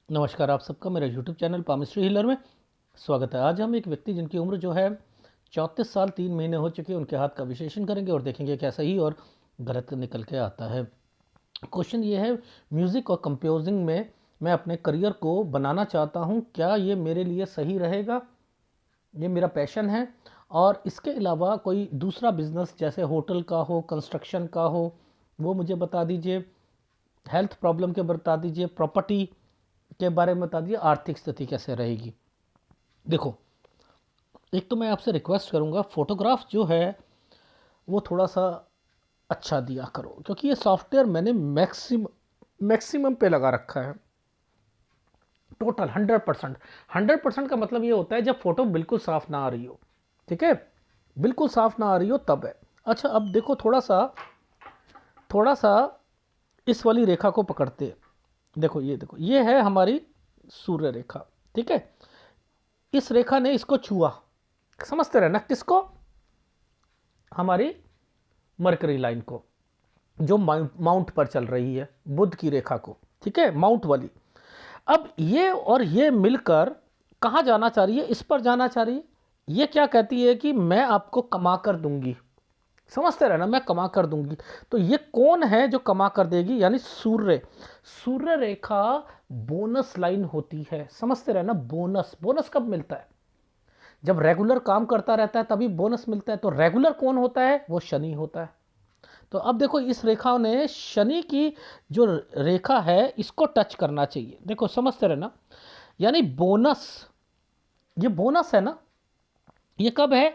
नमस्कार आप सबका मेरा यूट्यूब चैनल पामिस्ट्री हीलर में स्वागत है। आज हम एक व्यक्ति जिनकी उम्र जो है 34 साल 3 महीने हो चुके हैं, उनके हाथ का विश्लेषण करेंगे और देखेंगे क्या सही और गलत निकल के आता है। क्वेश्चन ये है, म्यूज़िक और कंपोजिंग में मैं अपने करियर को बनाना चाहता हूँ, क्या ये मेरे लिए सही रहेगा? ये मेरा पैशन है और इसके अलावा कोई दूसरा बिजनेस जैसे होटल का हो, कंस्ट्रक्शन का हो, वो मुझे बता दीजिए। हेल्थ प्रॉब्लम के बता दीजिए, प्रॉपर्टी के बारे में बता दीजिए, आर्थिक स्थिति कैसे रहेगी। देखो, एक तो मैं आपसे रिक्वेस्ट करूंगा, फोटोग्राफ जो है वो थोड़ा सा अच्छा दिया करो, क्योंकि ये सॉफ्टवेयर मैंने मैक्सिमम पे लगा रखा है। टोटल 100%। 100% का मतलब ये होता है जब फोटो बिल्कुल साफ ना आ रही हो। ठीक है, बिल्कुल साफ ना आ रही हो तब है। अच्छा, अब देखो थोड़ा सा इस वाली रेखा को पकड़ते हैं। देखो ये है हमारी सूर्य रेखा। ठीक है, इस रेखा ने इसको छुआ, समझते रहना किसको? हमारी मरकरी लाइन को, जो माउंट पर चल रही है, बुध की रेखा को। ठीक है, माउंट वाली। अब ये और ये मिलकर कहां जाना चाह रही है? इस पर जाना चाह रही है। ये क्या कहती है कि मैं आपको कमा कर दूंगी। समझते रहना, मैं कमा कर दूंगी। तो ये कौन है जो कमा कर देगी? यानी सूर्य। सूर्य रेखा बोनस लाइन होती है। समझते रहना, बोनस। बोनस कब मिलता है? जब रेगुलर काम करता रहता है तभी बोनस मिलता है। तो रेगुलर कौन होता है? वो शनि होता है। तो अब देखो, इस रेखा ने शनि की जो रेखा है इसको टच करना चाहिए। देखो, समझते रहना, यानी बोनस, ये बोनस है ना। ये कब है?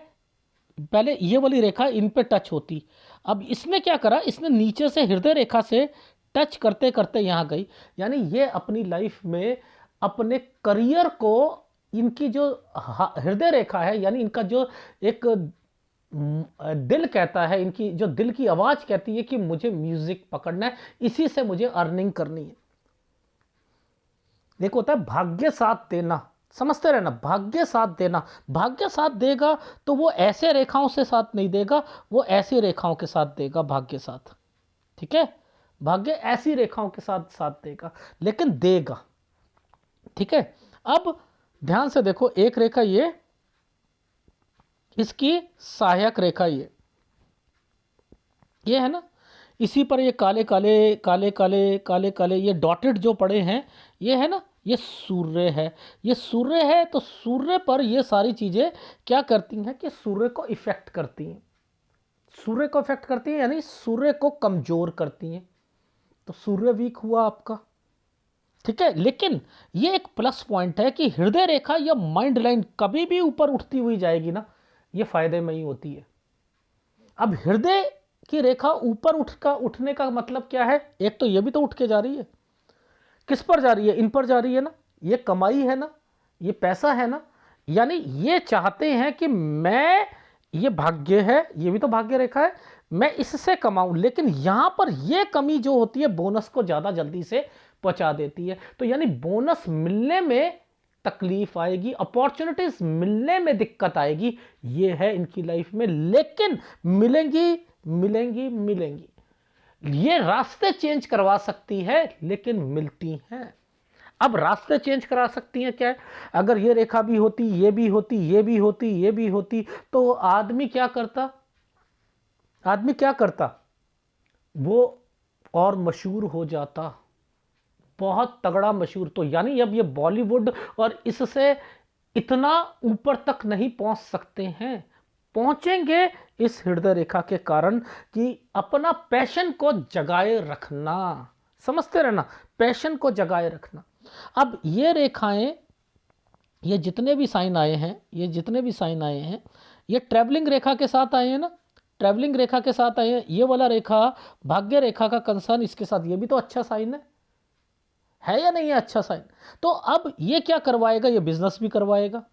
पहले ये वाली रेखा इन पे टच होती। अब इसने क्या करा? इसने नीचे से हृदय रेखा से टच करते करते यहां गई। यानी ये अपनी लाइफ में अपने करियर को, इनकी जो हृदय रेखा है, यानी इनका जो एक दिल कहता है, इनकी जो दिल की आवाज कहती है कि मुझे म्यूजिक पकड़ना है, इसी से मुझे अर्निंग करनी है। देखो, होता है भाग्य साथ देना। समझते रहना, भाग्य साथ देना। भाग्य साथ देगा तो वो ऐसे रेखाओं से साथ नहीं देगा, वो ऐसी रेखाओं के साथ देगा भाग्य साथ। ठीक है, भाग्य ऐसी रेखाओं के साथ साथ देगा, लेकिन देगा। ठीक है, अब ध्यान से देखो, एक रेखा इसकी सहायक रेखा ये है ना। इसी पर ये काले काले काले काले काले काले ये डॉटेड जो पड़े हैं, ये है ना, ये सूर्य है। ये सूर्य है, तो सूर्य पर ये सारी चीजें क्या करती हैं कि सूर्य को इफेक्ट करती हैं। सूर्य को इफेक्ट करती हैं, यानी सूर्य को कमजोर करती हैं। तो सूर्य वीक हुआ आपका। ठीक है, लेकिन ये एक प्लस पॉइंट है कि हृदय रेखा या माइंड लाइन कभी भी ऊपर उठती हुई जाएगी ना, ये फायदे में ही होती है। अब हृदय की रेखा ऊपर उठने का मतलब क्या है? एक तो ये भी तो उठ के जा रही है। किस पर जा रही है? इन पर जा रही है ना। ये कमाई है ना, ये पैसा है ना। यानी ये चाहते हैं कि मैं, ये भाग्य है, ये भी तो भाग्य रेखा है, मैं इससे कमाऊं। लेकिन यहां पर ये कमी जो होती है, बोनस को ज्यादा जल्दी से पहुंचा देती है। तो यानी बोनस मिलने में तकलीफ आएगी, अपॉर्चुनिटीज मिलने में दिक्कत आएगी। ये है इनकी लाइफ में, लेकिन मिलेंगी मिलेंगी मिलेंगी। ये रास्ते चेंज करवा सकती है, लेकिन मिलती हैं। अब रास्ते चेंज करा सकती हैं क्या है? अगर ये रेखा भी होती, ये भी होती, ये भी होती, ये भी होती, तो आदमी क्या करता? आदमी क्या करता? वो और मशहूर हो जाता, बहुत तगड़ा मशहूर। तो यानी अब ये बॉलीवुड और इससे इतना ऊपर तक नहीं पहुंच सकते हैं। पहुंचेंगे इस हृदय रेखा के कारण कि अपना पैशन को जगाए रखना। समझते रहना, पैशन को जगाए रखना। अब ये रेखाएं, ये जितने भी साइन आए हैं, ये जितने भी साइन आए हैं, ये ट्रैवलिंग रेखा के साथ आए हैं ना। ट्रैवलिंग रेखा के साथ आए हैं। ये वाला रेखा भाग्य रेखा का कंसर्न इसके साथ, ये भी तो अच्छा साइन है या नहीं है? अच्छा साइन। तो अब ये क्या करवाएगा? ये बिजनेस भी करवाएगा,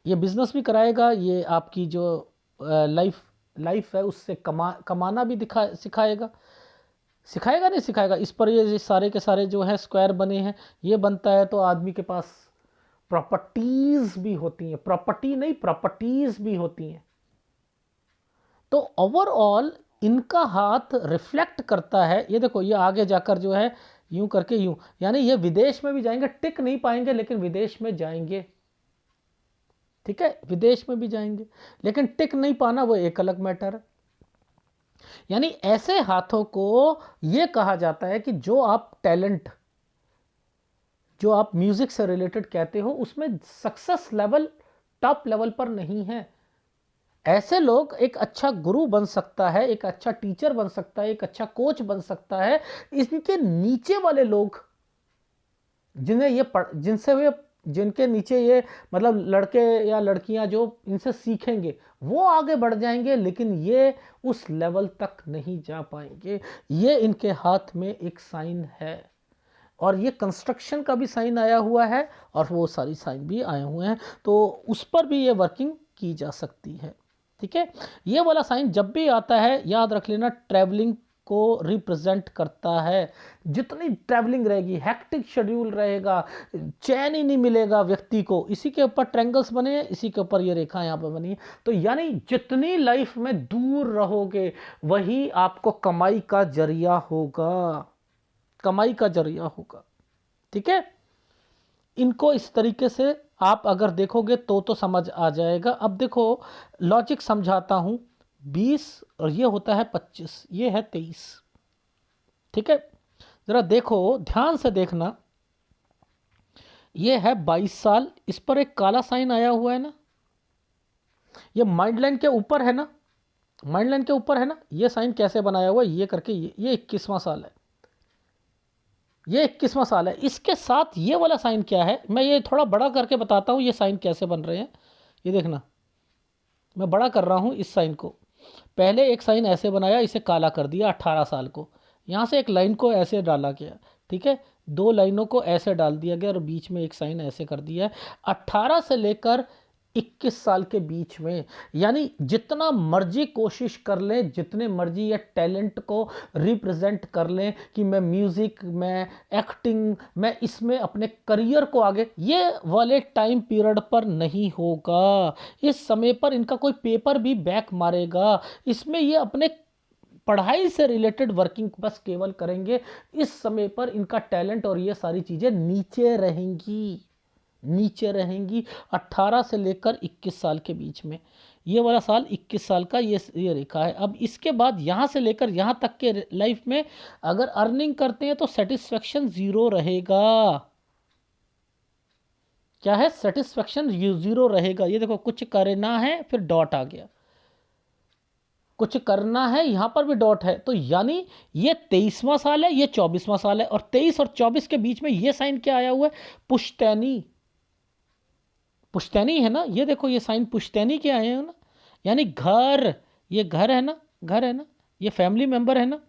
ये बिजनेस भी कराएगा, ये आपकी जो लाइफ लाइफ है उससे कमाना भी सिखाएगा। सिखाएगा नहीं सिखाएगा? इस पर ये सारे के सारे जो है स्क्वायर बने हैं, ये बनता है तो आदमी के पास प्रॉपर्टीज भी होती हैं। प्रॉपर्टी नहीं, प्रॉपर्टीज भी होती हैं। तो ओवरऑल इनका हाथ रिफ्लेक्ट करता है। ये देखो, ये आगे जाकर जो है यूं करके यूं, यानी ये विदेश में भी जाएंगे, टिक नहीं पाएंगे लेकिन विदेश में जाएंगे। ठीक है, विदेश में भी जाएंगे लेकिन टिक नहीं पाना वो एक अलग मैटर है। यानी ऐसे हाथों को ये कहा जाता है कि जो आप टैलेंट, जो आप म्यूजिक से रिलेटेड कहते हो, उसमें सक्सेस लेवल टॉप लेवल पर नहीं है। ऐसे लोग एक अच्छा गुरु बन सकता है, एक अच्छा टीचर बन सकता है, एक अच्छा कोच बन सकता है। इनके नीचे वाले लोग जिन्हें ये जिनसे वे, जिनके नीचे ये मतलब लड़के या लड़कियां जो इनसे सीखेंगे वो आगे बढ़ जाएंगे, लेकिन ये उस लेवल तक नहीं जा पाएंगे। ये इनके हाथ में एक साइन है, और ये कंस्ट्रक्शन का भी साइन आया हुआ है और वो सारी साइन भी आए हुए हैं, तो उस पर भी ये वर्किंग की जा सकती है। ठीक है, ये वाला साइन जब भी आता है याद रख लेना, ट्रैवलिंग को रिप्रेजेंट करता है। जितनी ट्रैवलिंग रहेगी, हेक्टिक शेड्यूल रहेगा, चैन ही नहीं मिलेगा व्यक्ति को। इसी के ऊपर ट्रायंगल्स बने हैं, इसी के ऊपर ये रेखा यहाँ पर बनी है। तो यानी जितनी लाइफ में दूर रहोगे वही आपको कमाई का जरिया होगा, कमाई का जरिया होगा। ठीक है, इनको इस तरीके से आप अगर देखोगे तो समझ आ जाएगा। अब देखो लॉजिक समझाता हूं। 20 और ये होता है 25, ये है 23। ठीक है, जरा देखो ध्यान से देखना, ये है 22 साल, इस पर एक काला साइन आया हुआ है ना, ये माइंड लाइन के ऊपर है ना, माइंड लाइन के ऊपर है ना, ये साइन कैसे बनाया हुआ है, ये करके ये 21वां साल है, ये 21वां साल है। इसके साथ ये वाला साइन क्या है, मैं ये थोड़ा बड़ा करके बताता हूँ ये साइन कैसे बन रहे हैं। ये देखना, मैं बड़ा कर रहा हूँ इस साइन को। पहले एक साइन ऐसे बनाया, इसे काला कर दिया 18 साल को, यहाँ से एक लाइन को ऐसे डाला गया। ठीक है, दो लाइनों को ऐसे डाल दिया गया और बीच में एक साइन ऐसे कर दिया है। 18 से लेकर 21 साल के बीच में, यानी जितना मर्जी कोशिश कर लें, जितने मर्जी ये टैलेंट को रिप्रेजेंट कर लें कि मैं म्यूज़िक, मैं एक्टिंग, मैं इसमें अपने करियर को आगे, ये वाले टाइम पीरियड पर नहीं होगा। इस समय पर इनका कोई पेपर भी बैक मारेगा, इसमें ये अपने पढ़ाई से रिलेटेड वर्किंग बस केवल करेंगे। इस समय पर इनका टैलेंट और ये सारी चीज़ें नीचे रहेंगी, नीचे रहेंगी 18 से लेकर 21 साल के बीच में। ये वाला साल 21 साल का ये रेखा है। अब इसके बाद यहाँ से लेकर यहाँ तक के लाइफ में अगर अर्निंग करते हैं तो सेटिस्फेक्शन ज़ीरो रहेगा। क्या है, सेटिस्फेक्शन ज़ीरो रहेगा। ये देखो, कुछ करना है, फिर डॉट आ गया, कुछ करना है, यहां पर भी डॉट है। तो यानी ये 23वां साल है, ये 24वां साल है, और 23 और 24 के बीच में ये साइन क्या आया हुआ है, पुश्तैनी। पुश्तैनी है ना, ये देखो ये साइन पुश्तैनी के आए हैं ना, यानी घर, ये घर है ना, घर है ना, ये फैमिली मेंबर है ना,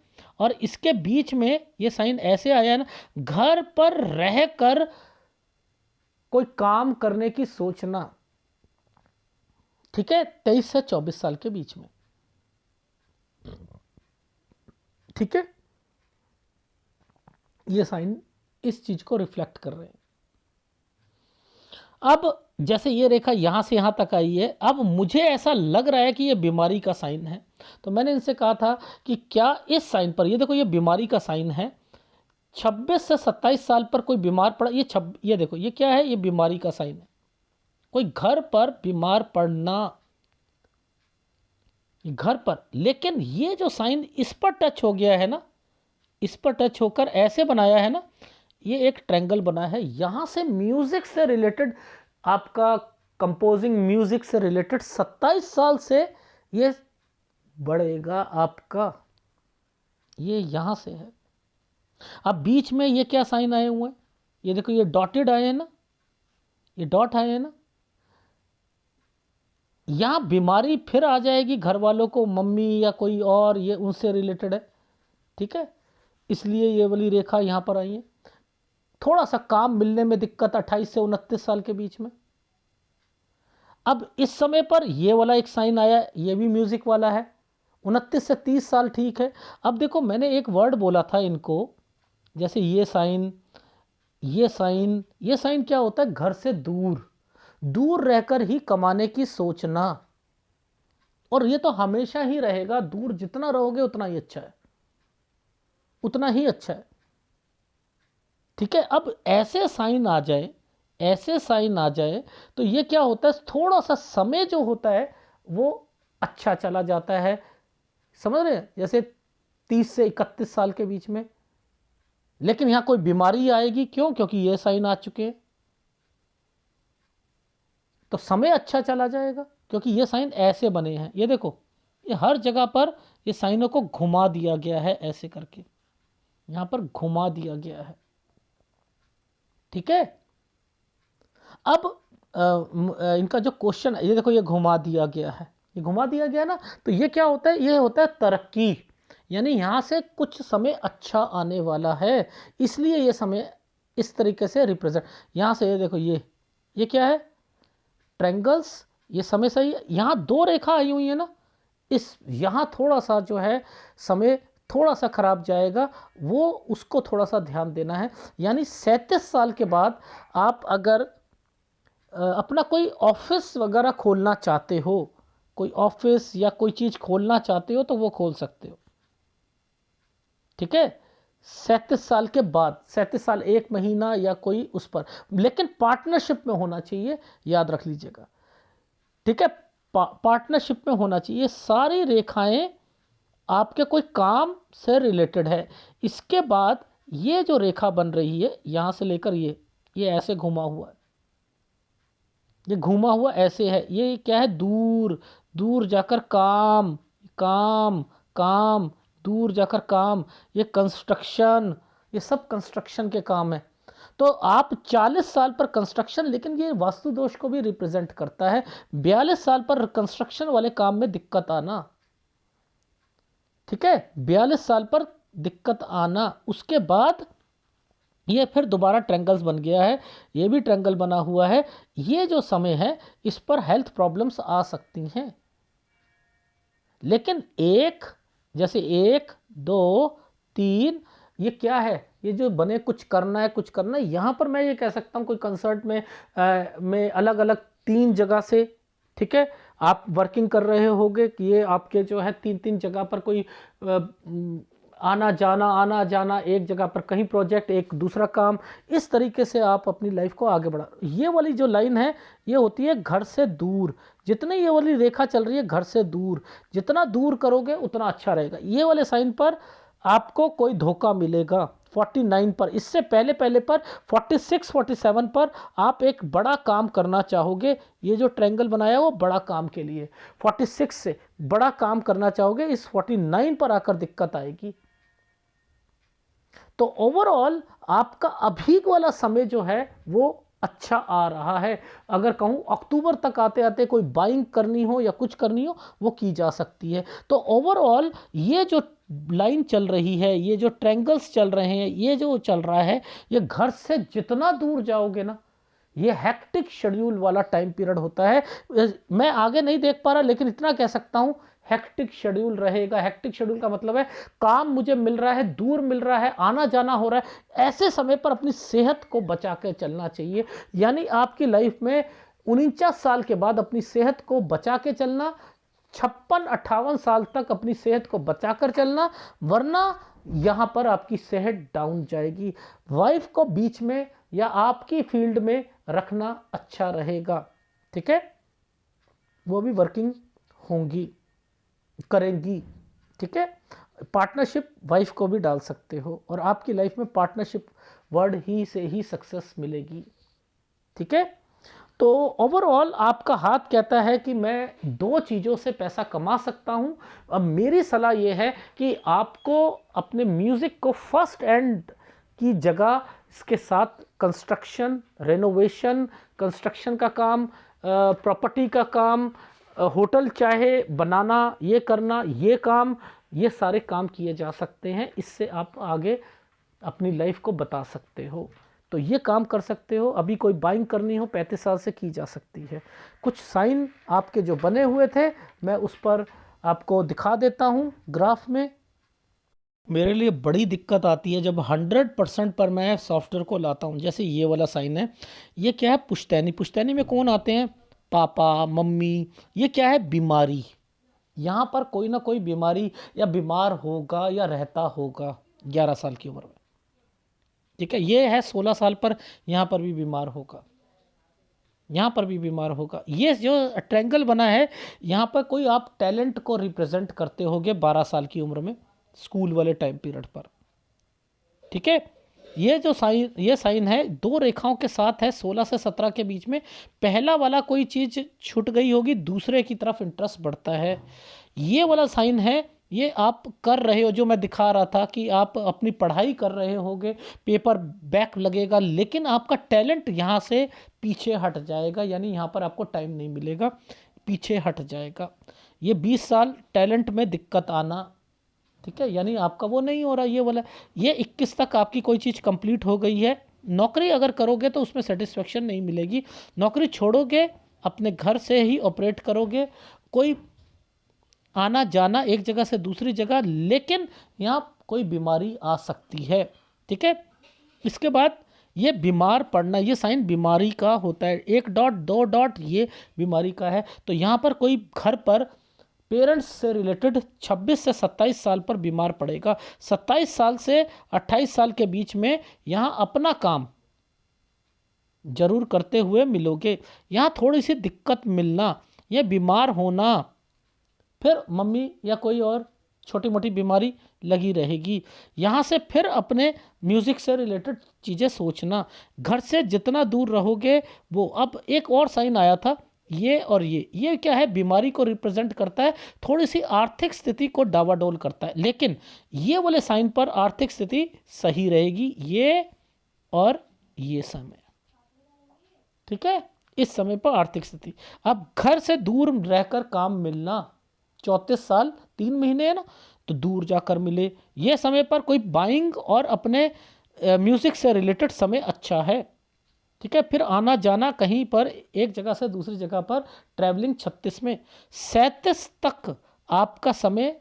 और इसके बीच में ये साइन ऐसे आया है ना, घर पर रहकर कोई काम करने की सोचना। ठीक है, 23 से 24 साल के बीच में। ठीक है, ये साइन इस चीज को रिफ्लेक्ट कर रहे हैं। अब जैसे ये रेखा यहां से यहां तक आई है, अब मुझे ऐसा लग रहा है कि ये बीमारी का साइन है। तो मैंने इनसे कहा था कि क्या इस साइन पर, ये देखो ये बीमारी का साइन है, 26 से 27 साल पर कोई बीमार पड़ा, ये देखो ये क्या है, ये बीमारी का साइन है, कोई घर पर बीमार पड़ना, घर पर। लेकिन ये जो साइन इस पर टच हो गया है ना, इस पर टच होकर ऐसे बनाया है ना, ये एक ट्रायंगल बना है। यहां से म्यूजिक से रिलेटेड आपका कंपोजिंग, म्यूजिक से रिलेटेड 27 साल से ये बढ़ेगा आपका, ये यहां से है। अब बीच में ये क्या साइन आए हुए हैं, ये देखो ये डॉटेड आए हैं ना, ये डॉट आए हैं ना, यहां बीमारी फिर आ जाएगी घर वालों को, मम्मी या कोई और, ये उनसे रिलेटेड है। ठीक है, इसलिए ये वाली रेखा यहां पर आई है। थोड़ा सा काम मिलने में दिक्कत 28 से 29 साल के बीच में। अब इस समय पर ये वाला एक साइन आया, ये भी म्यूजिक वाला है, 29 से 30 साल ठीक है। अब देखो मैंने एक वर्ड बोला था इनको, जैसे ये साइन, ये साइन, ये साइन क्या होता है, घर से दूर, दूर रहकर ही कमाने की सोचना। और ये तो हमेशा ही रहेगा, दूर जितना रहोगे उतना ही अच्छा है, उतना ही अच्छा है। ठीक है, अब ऐसे साइन आ जाए, ऐसे साइन आ जाए तो ये क्या होता है, थोड़ा सा समय जो होता है वो अच्छा चला जाता है। समझ रहे हैं, जैसे 30 से 31 साल के बीच में। लेकिन यहां कोई बीमारी आएगी, क्यों? क्योंकि ये साइन आ चुके हैं, तो समय अच्छा चला जाएगा, क्योंकि ये साइन ऐसे बने हैं। ये देखो, ये हर जगह पर ये साइनों को घुमा दिया गया है, ऐसे करके यहां पर घुमा दिया गया है। ठीक है, अब इनका जो क्वेश्चन है, ये देखो, ये घुमा दिया गया है, ये घुमा दिया गया ना, तो ये क्या होता है, ये होता है तरक्की, यानी यहां से कुछ समय अच्छा आने वाला है, इसलिए ये समय इस तरीके से रिप्रेजेंट। यहां से ये देखो, ये क्या है, ट्रायंगल्स, ये समय सही है। यहां दो रेखा आई हुई है ना, इस यहां थोड़ा सा जो है समय थोड़ा सा खराब जाएगा, वो उसको थोड़ा सा ध्यान देना है। यानी 37 साल के बाद आप अगर अपना कोई ऑफिस वगैरह खोलना चाहते हो, कोई ऑफिस या कोई चीज़ खोलना चाहते हो, तो वो खोल सकते हो। ठीक है, 37 साल के बाद, 37 साल 1 महीना या कोई उस पर, लेकिन पार्टनरशिप में होना चाहिए, याद रख लीजिएगा। ठीक है, पार्टनरशिप में होना चाहिए। ये सारी रेखाएं आपके कोई काम से रिलेटेड है। इसके बाद ये जो रेखा बन रही है यहां से लेकर ये ऐसे घुमा हुआ है, ये घुमा हुआ ऐसे है, ये क्या है, दूर, दूर जाकर काम, काम, काम, दूर जाकर काम, ये कंस्ट्रक्शन, ये सब कंस्ट्रक्शन के काम है। तो आप 40 साल पर कंस्ट्रक्शन, लेकिन ये वास्तु दोष को भी रिप्रेजेंट करता है। 42 साल पर कंस्ट्रक्शन वाले काम में दिक्कत आना, ठीक है, 42 साल पर दिक्कत आना। उसके बाद ये फिर दोबारा ट्रायंगल्स बन गया है, ये भी ट्रायंगल बना हुआ है। ये जो समय है इस पर हेल्थ प्रॉब्लम्स आ सकती हैं, लेकिन एक, जैसे 1 2 3, ये क्या है, ये जो बने, कुछ करना है, कुछ करना है। यहाँ पर मैं ये कह सकता हूँ, कोई कंसर्ट में अलग अलग 3 जगह से, ठीक है, आप वर्किंग कर रहे होगे कि ये आपके जो है 3 जगह पर कोई आना जाना, आना जाना, एक जगह पर कहीं प्रोजेक्ट, एक दूसरा काम, इस तरीके से आप अपनी लाइफ को आगे बढ़ा। ये वाली जो लाइन है ये होती है घर से दूर। जितनी ये वाली रेखा चल रही है घर से दूर, जितना दूर करोगे उतना अच्छा रहेगा। ये वाले साइन पर आपको कोई धोखा मिलेगा 49 पर। इससे पहले पहले पर 46 47 पर आप एक बड़ा काम करना चाहोगे, ये जो ट्रायंगल बनाया वो बड़ा काम के लिए, 46 से बड़ा काम करना चाहोगे, इस 49 पर आकर दिक्कत आएगी। तो ओवरऑल आपका अभी वाला समय जो है वो अच्छा आ रहा है। अगर कहूं अक्टूबर तक आते आते कोई बाइंग करनी हो या कुछ करनी हो, वो की जा सकती है। तो ओवरऑल ये जो लाइन चल रही है, ये जो ट्रायंगल्स चल रहे हैं, ये जो चल रहा है, ये घर से जितना दूर जाओगे ना, ये हेक्टिक शेड्यूल वाला टाइम पीरियड होता है। मैं आगे नहीं देख पा रहा, लेकिन इतना कह सकता हूं, हेक्टिक शेड्यूल रहेगा। हेक्टिक शेड्यूल का मतलब है काम मुझे मिल रहा है, दूर मिल रहा है, आना जाना हो रहा है। ऐसे समय पर अपनी सेहत को बचा के चलना चाहिए। यानी आपकी लाइफ में 49 साल के बाद अपनी सेहत को बचा के चलना, 56 58 साल तक अपनी सेहत को बचा कर चलना, वरना यहां पर आपकी सेहत डाउन जाएगी। वाइफ को बीच में या आपकी फील्ड में रखना अच्छा रहेगा, ठीक है, वो भी वर्किंग होंगी, करेंगी, ठीक है। पार्टनरशिप वाइफ को भी डाल सकते हो, और आपकी लाइफ में पार्टनरशिप वर्ड ही से ही सक्सेस मिलेगी, ठीक है। तो ओवरऑल आपका हाथ कहता है कि मैं 2 चीज़ों से पैसा कमा सकता हूं। अब मेरी सलाह यह है कि आपको अपने म्यूज़िक को फर्स्ट एंड की जगह इसके साथ कंस्ट्रक्शन, रेनोवेशन, कंस्ट्रक्शन का काम, प्रॉपर्टी का काम, होटल चाहे बनाना, ये करना, ये काम, ये सारे काम किए जा सकते हैं। इससे आप आगे अपनी लाइफ को बता सकते हो। तो ये काम कर सकते हो। अभी कोई बाइंग करनी हो 35 साल से की जा सकती है। कुछ साइन आपके जो बने हुए थे मैं उस पर आपको दिखा देता हूँ ग्राफ में। मेरे लिए बड़ी दिक्कत आती है जब 100% पर मैं सॉफ्टवेयर को लाता हूँ। जैसे ये वाला साइन है, ये क्या है, पुश्तैनी। पुश्तैनी में कौन आते हैं, पापा मम्मी। ये क्या है, बीमारी। यहाँ पर कोई ना कोई बीमारी या बीमार होगा या रहता होगा 11 साल की उम्र में, ठीक है, ये है 16 साल पर, यहाँ पर भी बीमार होगा, यहाँ पर भी बीमार होगा। ये जो ट्रायंगल बना है, यहाँ पर कोई आप टैलेंट को रिप्रेजेंट करते होगे 12 साल की उम्र में, स्कूल वाले टाइम पीरियड पर। ठीक है, ये साइन है, दो रेखाओं के साथ है 16 से 17 के बीच में। पहला वाला कोई चीज़ छूट गई होगी, दूसरे की तरफ इंटरेस्ट बढ़ता है। ये वाला साइन है, ये आप कर रहे हो, जो मैं दिखा रहा था कि आप अपनी पढ़ाई कर रहे होगे, पेपर बैक लगेगा, लेकिन आपका टैलेंट यहाँ से पीछे हट जाएगा, यानी यहाँ पर आपको टाइम नहीं मिलेगा, पीछे हट जाएगा। ये 20 साल टैलेंट में दिक्कत आना, ठीक है, यानी आपका वो नहीं हो रहा ये वाला। ये 21 तक आपकी कोई चीज़ कंप्लीट हो गई है। नौकरी अगर करोगे तो उसमें सेटिस्फेक्शन नहीं मिलेगी, नौकरी छोड़ोगे, अपने घर से ही ऑपरेट करोगे, कोई आना जाना एक जगह से दूसरी जगह, लेकिन यहाँ कोई बीमारी आ सकती है। ठीक है, इसके बाद ये बीमार पड़ना, ये साइन बीमारी का होता है, 1 डॉट 2 डॉट ये बीमारी का है। तो यहाँ पर कोई घर पर पेरेंट्स से रिलेटेड 26 से 27 साल पर बीमार पड़ेगा। 27 साल से 28 साल के बीच में यहाँ अपना काम जरूर करते हुए मिलोगे, यहाँ थोड़ी सी दिक्कत मिलना, ये बीमार होना, फिर मम्मी या कोई और छोटी मोटी बीमारी लगी रहेगी। यहाँ से फिर अपने म्यूज़िक से रिलेटेड चीज़ें सोचना, घर से जितना दूर रहोगे वो। अब एक और साइन आया था, ये और ये क्या है, बीमारी को रिप्रेजेंट करता है, थोड़ी सी आर्थिक स्थिति को डावाडोल करता है, लेकिन ये वाले साइन पर आर्थिक स्थिति सही रहेगी, ये और ये समय। ठीक है, इस समय पर आर्थिक स्थिति। अब घर से दूर रहकर काम मिलना, 34 साल 3 महीने है ना, तो दूर जाकर मिले, ये समय पर कोई बाइंग और अपने म्यूज़िक से रिलेटेड समय अच्छा है। ठीक है, फिर आना जाना कहीं पर एक जगह से दूसरी जगह पर ट्रैवलिंग 36 में। 37 तक आपका समय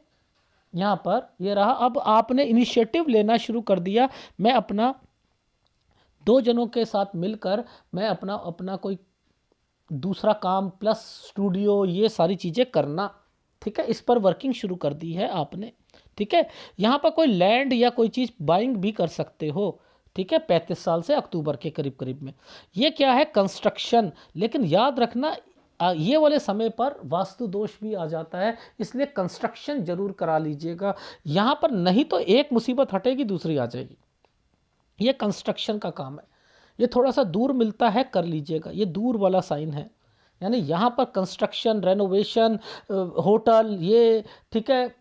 यहाँ पर ये रहा। अब आपने इनिशिएटिव लेना शुरू कर दिया, मैं अपना 2 जनों के साथ मिलकर मैं अपना कोई दूसरा काम प्लस स्टूडियो, ये सारी चीज़ें करना। ठीक है, इस पर वर्किंग शुरू कर दी है आपने। ठीक है, यहाँ पर कोई लैंड या कोई चीज़ बाइंग भी कर सकते हो। ठीक है, 35 साल से अक्टूबर के करीब करीब में। ये क्या है, कंस्ट्रक्शन। लेकिन याद रखना, ये वाले समय पर वास्तु दोष भी आ जाता है, इसलिए कंस्ट्रक्शन जरूर करा लीजिएगा यहाँ पर, नहीं तो एक मुसीबत हटेगी दूसरी आ जाएगी। ये कंस्ट्रक्शन का काम है, ये थोड़ा सा दूर मिलता है, कर लीजिएगा, ये दूर वाला साइन है, यानी यहाँ पर कंस्ट्रक्शन, रेनोवेशन, होटल, ये ठीक है,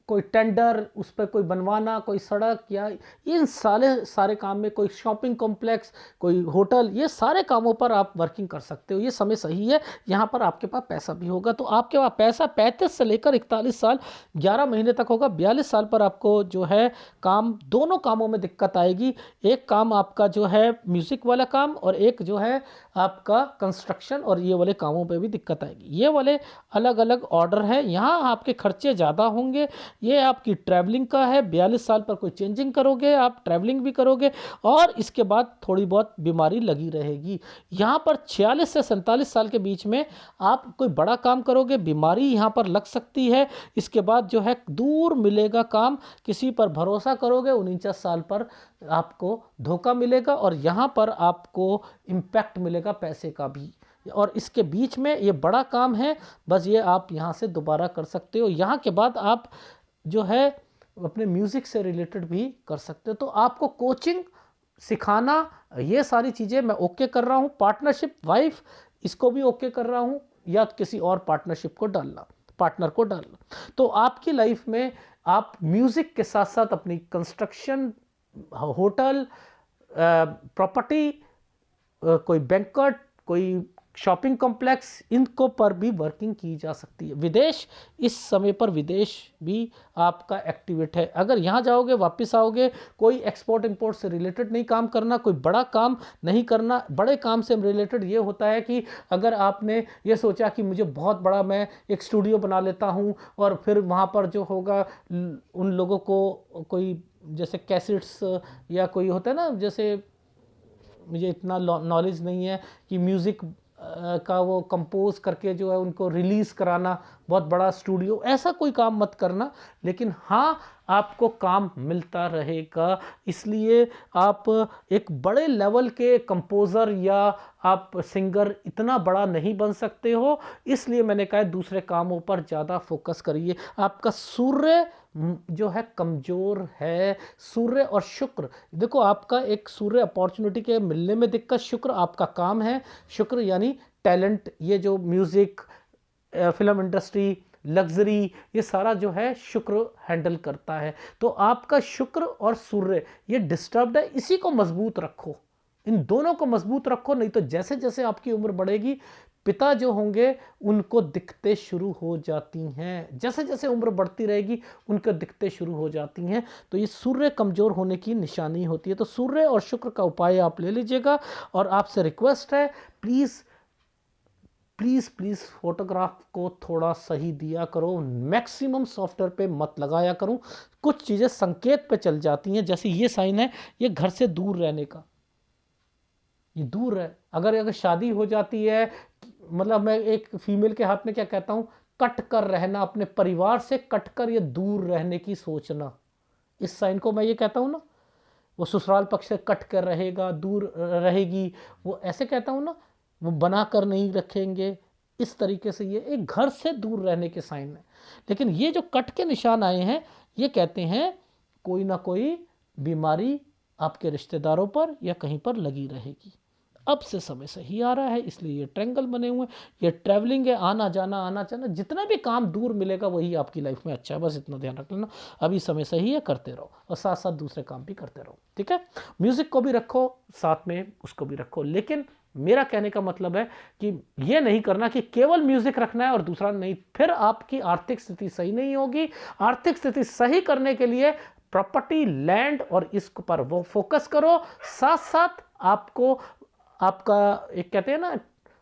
कोई टेंडर उस पर कोई बनवाना, कोई सड़क, या इन सारे काम में, कोई शॉपिंग कॉम्प्लेक्स, कोई होटल, ये सारे कामों पर आप वर्किंग कर सकते हो। ये समय सही है, यहाँ पर आपके पास पैसा भी होगा। तो आपके पास पैसा 35 से लेकर 41 साल 11 महीने तक होगा। 42 साल पर आपको जो है काम, दोनों कामों में दिक्कत आएगी। एक काम आपका जो है म्यूज़िक वाला काम, और एक जो है आपका कंस्ट्रक्शन, और ये वाले कामों पे भी दिक्कत आएगी। ये वाले अलग अलग ऑर्डर हैं, यहाँ आपके खर्चे ज़्यादा होंगे। ये आपकी ट्रैवलिंग का है, 42 साल पर कोई चेंजिंग करोगे, आप ट्रैवलिंग भी करोगे, और इसके बाद थोड़ी बहुत बीमारी लगी रहेगी। यहाँ पर 46 से 47 साल के बीच में आप कोई बड़ा काम करोगे, बीमारी यहाँ पर लग सकती है। इसके बाद जो है दूर मिलेगा काम, किसी पर भरोसा करोगे, 49 साल पर आपको धोखा मिलेगा, और यहाँ पर आपको इम्पैक्ट मिलेगा पैसे का भी। और इसके बीच में ये बड़ा काम है, बस ये आप यहाँ से दोबारा कर सकते हो। यहाँ के बाद आप जो है अपने म्यूज़िक से रिलेटेड भी कर सकते हो। तो आपको कोचिंग सिखाना, ये सारी चीज़ें मैं ओके कर रहा हूँ। पार्टनरशिप वाइफ, इसको भी ओके कर रहा हूँ, या किसी और पार्टनरशिप को डालना, पार्टनर को डालना। तो आपकी लाइफ में आप म्यूज़िक के साथ साथ अपनी कंस्ट्रक्शन, होटल, प्रॉपर्टी, कोई बैंक्वेट, कोई शॉपिंग कॉम्प्लेक्स, इनको पर भी वर्किंग की जा सकती है। विदेश, इस समय पर विदेश भी आपका एक्टिवेट है। अगर यहाँ जाओगे, वापस आओगे, कोई एक्सपोर्ट इंपोर्ट से रिलेटेड नहीं काम करना, कोई बड़ा काम नहीं करना। बड़े काम से रिलेटेड ये होता है कि अगर आपने ये सोचा कि मुझे बहुत बड़ा, मैं एक स्टूडियो बना लेता हूँ, और फिर वहाँ पर जो होगा उन लोगों को कोई जैसे कैसेट्स या कोई होता है ना, जैसे मुझे इतना नॉलेज नहीं है कि म्यूज़िक का वो कंपोज करके जो है उनको रिलीज़ कराना, बहुत बड़ा स्टूडियो, ऐसा कोई काम मत करना। लेकिन हाँ, आपको काम मिलता रहेगा, इसलिए आप एक बड़े लेवल के कंपोज़र या आप सिंगर इतना बड़ा नहीं बन सकते हो, इसलिए मैंने कहा दूसरे कामों पर ज़्यादा फोकस करिए। आपका सूर्य जो है कमज़ोर है। सूर्य और शुक्र, देखो आपका एक सूर्य अपॉर्चुनिटी के मिलने में दिक्कत, शुक्र आपका काम है। शुक्र यानी टैलेंट, ये जो म्यूज़िक, फिल्म इंडस्ट्री, लग्जरी, ये सारा जो है शुक्र हैंडल करता है। तो आपका शुक्र और सूर्य ये डिस्टर्ब्ड है, इसी को मजबूत रखो, इन दोनों को मजबूत रखो। नहीं तो जैसे जैसे आपकी उम्र बढ़ेगी, पिता जो होंगे उनको दिक्कतें शुरू हो जाती हैं, जैसे जैसे उम्र बढ़ती रहेगी उनको दिक्कतें शुरू हो जाती हैं। तो ये सूर्य कमज़ोर होने की निशानी होती है। तो सूर्य और शुक्र का उपाय आप ले लीजिएगा। और आपसे रिक्वेस्ट है, प्लीज़ प्लीज़ प्लीज़ फोटोग्राफ को थोड़ा सही दिया करो, मैक्सिमम सॉफ्टवेयर पे मत लगाया करूं। कुछ चीज़ें संकेत पे चल जाती हैं, जैसे ये साइन है, ये घर से दूर रहने का, ये दूर है। अगर अगर शादी हो जाती है, मतलब मैं एक फीमेल के हाथ में क्या कहता हूँ, कट कर रहना, अपने परिवार से कट कर ये दूर रहने की सोचना, इस साइन को मैं ये कहता हूँ ना। वो ससुराल पक्ष से कट कर रहेगा, दूर रहेगी, वो ऐसे कहता हूँ ना, वो बना कर नहीं रखेंगे, इस तरीके से ये एक घर से दूर रहने के साइन है। लेकिन ये जो कट के निशान आए हैं, ये कहते हैं कोई ना कोई बीमारी आपके रिश्तेदारों पर या कहीं पर लगी रहेगी। अब से समय सही आ रहा है, इसलिए ये ट्रायंगल बने हुए हैं। ये ट्रैवलिंग है, आना जाना, जितना भी काम दूर मिलेगा वही आपकी लाइफ में अच्छा है, बस इतना ध्यान रख लेना। अभी समय सही है, करते रहो और साथ साथ दूसरे काम भी करते रहो, ठीक है। म्यूज़िक को भी रखो साथ में, उसको भी रखो। लेकिन मेरा कहने का मतलब है कि ये नहीं करना कि केवल म्यूज़िक रखना है और दूसरा नहीं, फिर आपकी आर्थिक स्थिति सही नहीं होगी। आर्थिक स्थिति सही करने के लिए प्रॉपर्टी, लैंड और इस पर वो फोकस करो। साथ साथ आपको आपका एक कहते हैं ना,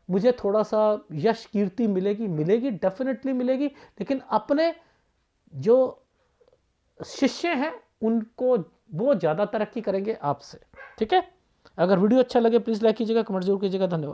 मुझे थोड़ा सा यश कीर्ति मिलेगी, मिलेगी, डेफिनेटली मिलेगी, लेकिन अपने जो शिष्य हैं उनको, वो ज़्यादा तरक्की करेंगे आपसे, ठीक है। अगर वीडियो अच्छा लगे प्लीज़ लाइक कीजिएगा, कमेंट जरूर कीजिएगा। धन्यवाद।